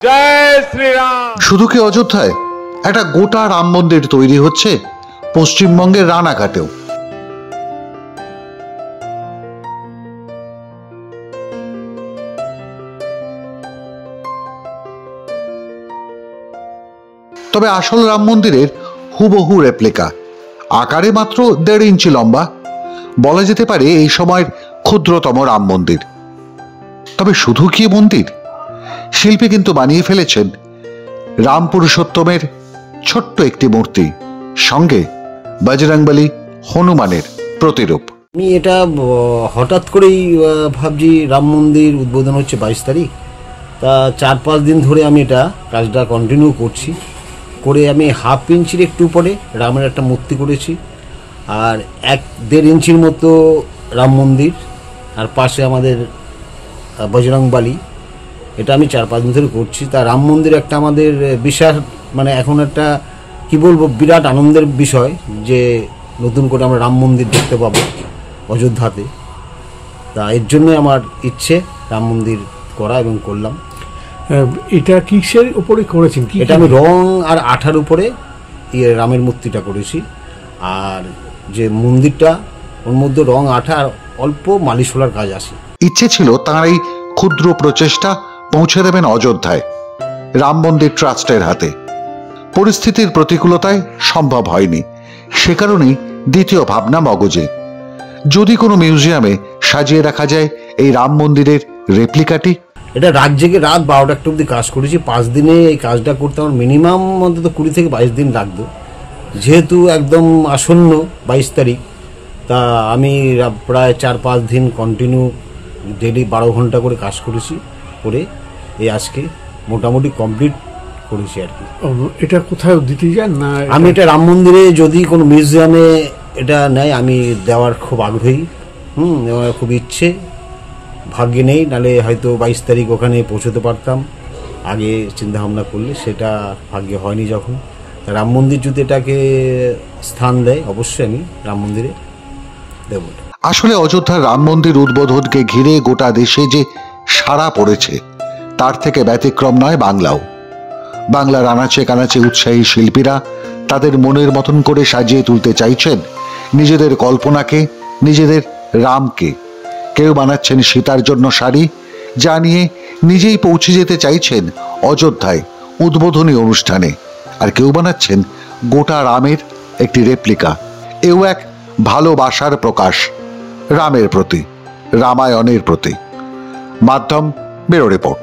জয় শ্রীরাম। শুধু কি অযোধ্যায়, একটা গোটা রাম মন্দির তৈরি হচ্ছে পশ্চিমবঙ্গের রানাঘাটেও। তবে আসল রাম মন্দিরের হুবহু রেপ্লিকা, আকারে মাত্র 1.5 ইঞ্চি লম্বা, বলা যেতে পারে এই সময়ের ক্ষুদ্রতম রাম মন্দির। তবে শুধু কি মন্দির, শিল্পী কিন্তু বানিয়ে ফেলেছেন রাম পুরুষোত্তমের ছোট্ট একটি মূর্তি, সঙ্গে বজরংবলী হনুমানের প্রতিরূপ। আমি এটা হঠাৎ করেই ভাবছি রাম মন্দির উদ্বোধন হচ্ছে 22 তারিখ, তা 4-5 দিন ধরে আমি এটা কাজটা কন্টিনিউ করছি। করে আমি 1/2 ইঞ্চির একটু উপরে রামের একটা মূর্তি করেছি, আর 1-1.5 ইঞ্চির মতো রাম মন্দির, আর পাশে আমাদের বজরংবলী। এটা আমি 4-5 দিন ধরে করছি। তা রাম মন্দির একটা আমাদের বিশাল, মানে এখন একটা কি বলবো, বিরাট আনন্দের বিষয় যে নতুন করে আমরা রাম মন্দির দেখতে পাবো অযোধ্যাতে। তা এর জন্য আমার ইচ্ছে রাম মন্দির করা, এবং করলাম। এটা কিসের উপরে করেছেন? এটা আমি রং আর আঠার উপরে রামের মূর্তিটা করেছি, আর যে মন্দিরটা ওর মধ্যে রং আঠা আর অল্প মালিশ হলার কাজ আছে। ইচ্ছে ছিল তাঁর এই ক্ষুদ্র প্রচেষ্টা পৌঁছে দেবেন অযোধ্যায় রাম মন্দির ট্রাস্টের হাতে। পরিস্থিতির প্রতিকূলতায় সম্ভব হয়নি, সে কারণেই দ্বিতীয় ভাবনা মগজে, যদি কোনো মিউজিয়ামে সাজিয়ে রাখা যায় এই রাম মন্দিরের রেপ্লিকাটি। এটা রাত জেগে রাত 12টা একটা অব্দি কাজ করেছি। 5 দিনে এই কাজটা করতে আমার মিনিমাম অন্তত 20 থেকে 22 দিন লাগতো, যেহেতু একদম আসন্ন 22 তারিখ। তা আমি প্রায় 4-5 দিন কন্টিনিউ ডেলি 12 ঘন্টা করে কাজ করেছি, করে এই আজকে মোটামুটি কমপ্লিট করেছি আর কি। এটা কোথাও দিতে যান না? আমি এটা রাম মন্দিরে যদি কোনো মিউজিয়ামে এটা নেয়, আমি দেওয়ার খুব আগ্রহী। আমার খুব ইচ্ছে, ভাগ্যে নেই, নালে হয়তো 22 তারিখ ওখানে পৌঁছতে পারতাম আগে চিন্তা ভাবনা করলে, সেটা ভাগ্যে হয়নি। যখন রাম মন্দির যদি এটাকে স্থান দেয়, অবশ্যই আমি রাম মন্দিরে দেব। আসলে অযোধ্যার রাম মন্দির উদ্বোধনকে ঘিরে গোটা দেশে যে সাড়া পড়েছে, তার থেকে ব্যতিক্রম নয় বাংলাও। বাংলার আনাচে কানাচে উৎসাহী শিল্পীরা তাদের মনের মতন করে সাজিয়ে তুলতে চাইছেন নিজেদের কল্পনাকে, নিজেদের রামকে। কেউ বানাচ্ছেন সীতার জন্য শাড়ি, যা নিয়ে নিজেই পৌঁছে যেতে চাইছেন অযোধ্যায় উদ্বোধনী অনুষ্ঠানে, আর কেউ বানাচ্ছেন গোটা রামের একটি রেপ্লিকা। এও এক ভালোবাসার প্রকাশ রামের প্রতি, রামায়ণের প্রতি। মাধ্যম ব্যুরো রিপোর্ট।